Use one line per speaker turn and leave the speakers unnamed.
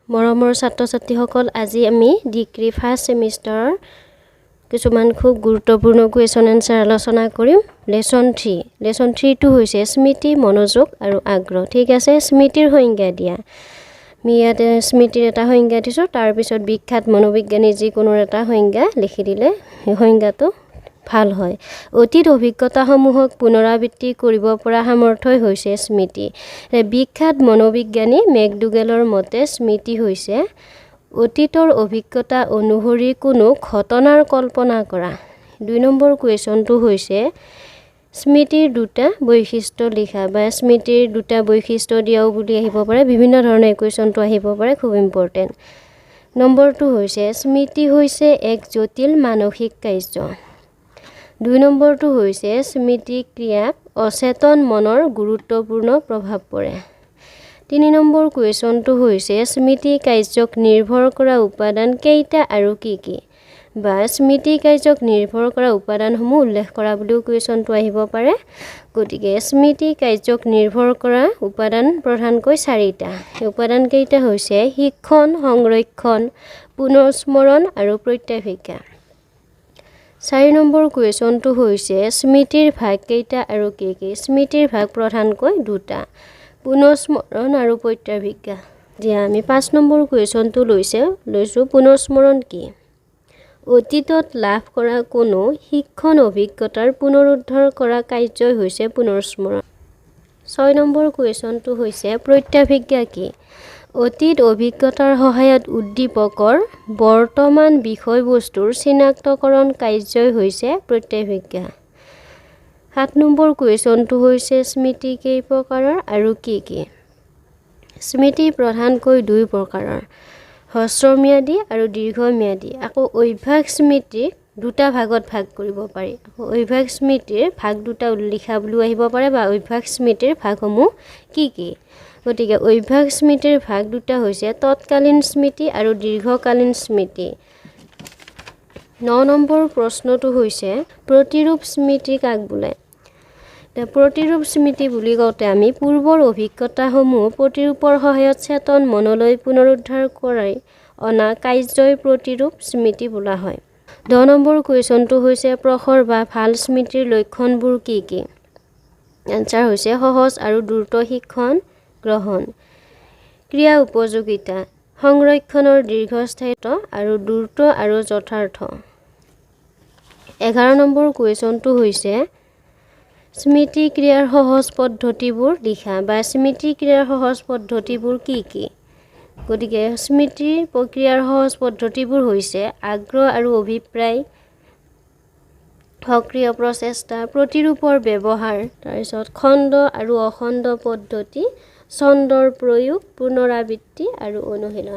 মৰমৰ ছাত্ৰ-ছাত্ৰীসকল, আজি আমি ডিগ্ৰী ফাৰ্ষ্ট ছেমিষ্টাৰৰ কিছুমান খুব গুৰুত্বপূৰ্ণ কুৱেশ্যন এনসাৰ আলোচনা কৰিম। লেসন 3টো হৈছে স্মৃতি, মনোযোগ আৰু আগ্ৰহ। ঠিক আছে, স্মৃতিৰ সংজ্ঞা দিয়া। আমি ইয়াতে স্মৃতিৰ এটা সংজ্ঞা দিছোঁ, তাৰপিছত বিখ্যাত মনোবিজ্ঞানী যিকোনো এটা সংজ্ঞা লিখি দিলে সেই সংজ্ঞাটো ভাল হয়। অতীত অভিজ্ঞতাসমূহক পুনৰাবৃত্তি কৰিব পৰা সামৰ্থ্যই হৈছে স্মৃতি। বিখ্যাত মনোবিজ্ঞানী মেকডুগেলৰ মতে স্মৃতি হৈছে অতীতৰ অভিজ্ঞতা অনুসৰি কোনো ঘটনাৰ কল্পনা কৰা। 2 নম্বৰ কুৱেশ্যনটো হৈছে স্মৃতিৰ দুটা বৈশিষ্ট্য লিখা বা স্মৃতিৰ দুটা বৈশিষ্ট্য দিয়াও বুলি আহিব পাৰে। বিভিন্ন ধৰণৰ কুৱেশ্যনটো আহিব পাৰে, খুব ইম্পৰ্টেণ্ট। নম্বৰটো হৈছে স্মৃতি হৈছে এক জটিল মানসিক কাৰ্য। 2 নম্বৰটো হৈছে স্মৃতি ক্ৰিয়াত অচেতন মনৰ গুৰুত্বপূৰ্ণ প্ৰভাৱ পৰে। 3 নম্বৰ কুৱেশ্যনটো হৈছে স্মৃতি কাৰ্যক নিৰ্ভৰ কৰা উপাদান কেইটা আৰু কি কি, বা স্মৃতি কাৰ্যক নিৰ্ভৰ কৰা উপাদানসমূহ উল্লেখ কৰা বুলিও কুৱেশ্যনটো আহিব পাৰে। গতিকে স্মৃতি কাৰ্যক নিৰ্ভৰ কৰা উপাদান প্ৰধানকৈ 4টা। এই উপাদান কেইটা হৈছে শিক্ষণ, সংৰক্ষণ, পুনঃস্মৰণ আৰু প্ৰত্যাভিজ্ঞা। 4 নম্বৰ কুৱেশ্যনটো হৈছে স্মৃতিৰ ভাগ কেইটা আৰু কি কি। স্মৃতিৰ ভাগ প্ৰধানকৈ 2টা, পুনঃস্মৰণ আৰু প্ৰত্যাভিজ্ঞা। দিয়া আমি 5 নম্বৰ কুৱেশ্যনটো লৈছোঁ পুনঃস্মৰণ কি। অতীতত লাভ কৰা কোনো শিক্ষণ অভিজ্ঞতাৰ পুনৰুদ্ধাৰ কৰা কাৰ্যই হৈছে পুনঃস্মৰণ। 6 নম্বৰ কুৱেশ্যনটো হৈছে প্ৰত্যাভিজ্ঞা কি। অতীত অভিজ্ঞতাৰ সহায়ত উদ্দীপকৰ বৰ্তমান বিষয়বস্তুৰ চিনাক্তকৰণ কাৰ্যই হৈছে প্ৰত্যাভিজ্ঞা। 7 নম্বৰ কুৱেশ্যনটো হৈছে স্মৃতি কেই প্ৰকাৰৰ আৰু কি কি। স্মৃতি প্ৰধানকৈ 2 প্ৰকাৰৰ, হ্ৰস্বম্যাদী আৰু দীৰ্ঘম্যাদী। আকৌ অভ্যাস স্মৃতিক 2টা ভাগত ভাগ কৰিব পাৰি। অভ্যাস স্মৃতিৰ ভাগ 2টা লিখা বুলিও আহিব পাৰে, বা অভ্যাস স্মৃতিৰ ভাগসমূহ কি কি। গতিকে অভ্যাস স্মৃতিৰ ভাগ 2টা হৈছে তৎকালীন স্মৃতি আৰু দীৰ্ঘকালীন স্মৃতি। 9 নম্বৰ প্ৰশ্নটো হৈছে প্ৰতিৰূপ স্মৃতি কাক বোলে। প্ৰতিৰূপ স্মৃতি বুলি কওঁতে আমি পূৰ্বৰ অভিজ্ঞতাসমূহ প্ৰতিৰূপৰ সহায়ত চেতন মনলৈ পুনৰুদ্ধাৰ কৰি অনা কাৰ্যই প্ৰতিৰূপ স্মৃতি বোলা হয়। 10 নম্বৰ কুৱেশ্যনটো হৈছে প্ৰখৰ বা ভাল স্মৃতিৰ লক্ষণবোৰ কি কি। এনসাৰ হৈছে সহজ আৰু দ্ৰুত শিক্ষণ গ্ৰহণ, ক্ৰিয়া উপযোগিতা, সংৰক্ষণৰ দীৰ্ঘস্থায়িত্ব আৰু দ্ৰুত আৰু যথাৰ্থ। 11 নম্বৰ কুৱেশ্যনটো হৈছে স্মৃতি ক্ৰিয়াৰ সহজ পদ্ধতিবোৰ লিখা, বা স্মৃতি ক্ৰিয়াৰ সহজ পদ্ধতিবোৰ কি কি। গতিকে স্মৃতি প্ৰক্ৰিয়াৰ সহজ পদ্ধতিবোৰ হৈছে আগ্ৰহ আৰু অভিপ্ৰায়, সক্ৰিয় প্ৰচেষ্টা, প্ৰতিৰূপৰ ব্যৱহাৰ, তাৰপিছত খণ্ড আৰু অখণ্ড পদ্ধতি, ছন্দৰ প্ৰয়োগ, পুনৰাবৃত্তি আৰু অনুশীলন।